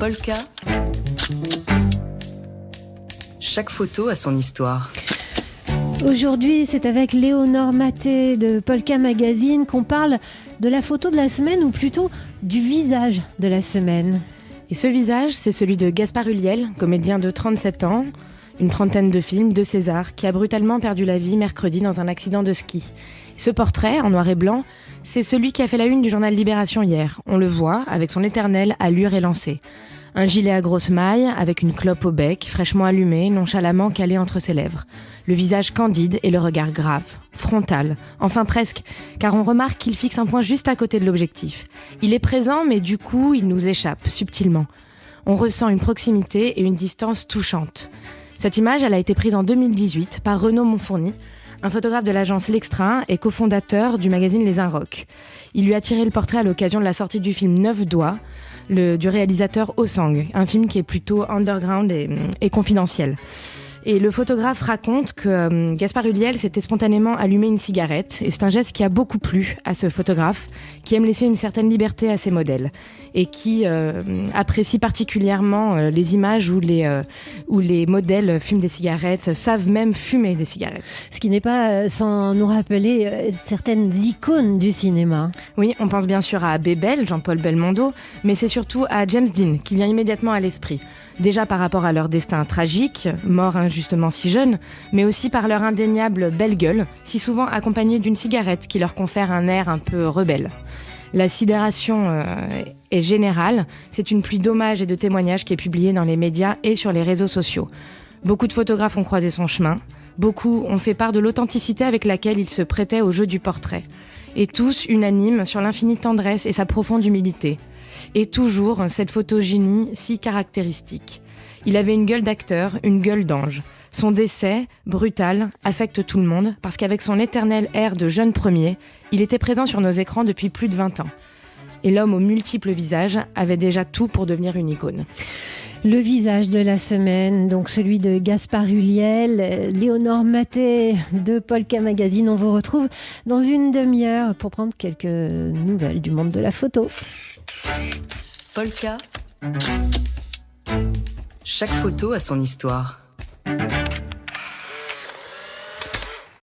Polka. Chaque photo a son histoire. Aujourd'hui, c'est avec Léonore Maté de Polka Magazine qu'on parle de la photo de la semaine, ou plutôt du visage de la semaine. Et ce visage, c'est celui de Gaspard Ulliel, comédien de 37 ans, une trentaine de films, de César, qui a brutalement perdu la vie mercredi dans un accident de ski. Ce portrait, en noir et blanc, c'est celui qui a fait la une du journal Libération hier. On le voit, avec son éternelle allure élancée. Un gilet à grosses mailles, avec une clope au bec, fraîchement allumée, nonchalamment calée entre ses lèvres. Le visage candide et le regard grave, frontal, enfin presque, car on remarque qu'il fixe un point juste à côté de l'objectif. Il est présent, mais du coup, il nous échappe, subtilement. On ressent une proximité et une distance touchantes. Cette image, elle a été prise en 2018 par Renaud Monfourny, un photographe de l'agence L'Extra et cofondateur du magazine Les Inrocks. Il lui a tiré le portrait à l'occasion de la sortie du film 9 doigts, du réalisateur Osang, un film qui est plutôt underground et confidentiel. Et le photographe raconte que Gaspard Ulliel s'était spontanément allumé une cigarette, et c'est un geste qui a beaucoup plu à ce photographe, qui aime laisser une certaine liberté à ses modèles, et qui apprécie particulièrement les images où les modèles fument des cigarettes, savent même fumer des cigarettes. Ce qui n'est pas sans nous rappeler certaines icônes du cinéma. Oui, on pense bien sûr à Bébel, Jean-Paul Belmondo, mais c'est surtout à James Dean qui vient immédiatement à l'esprit. Déjà par rapport à leur destin tragique, mort injustement si jeune, mais aussi par leur indéniable belle gueule, si souvent accompagnée d'une cigarette qui leur confère un air un peu rebelle. La sidération est générale, c'est une pluie d'hommages et de témoignages qui est publiée dans les médias et sur les réseaux sociaux. Beaucoup de photographes ont croisé son chemin, beaucoup ont fait part de l'authenticité avec laquelle il se prêtait au jeu du portrait. Et tous unanimes sur l'infinie tendresse et sa profonde humilité. Et toujours cette photogénie si caractéristique. Il avait une gueule d'acteur, une gueule d'ange. Son décès, brutal, affecte tout le monde parce qu'avec son éternel air de jeune premier, il était présent sur nos écrans depuis plus de 20 ans. Et l'homme aux multiples visages avait déjà tout pour devenir une icône. Le visage de la semaine, donc celui de Gaspard Ulliel, Léonore Maté de Polka Magazine. On vous retrouve dans une demi-heure pour prendre quelques nouvelles du monde de la photo. Polka. Chaque photo a son histoire.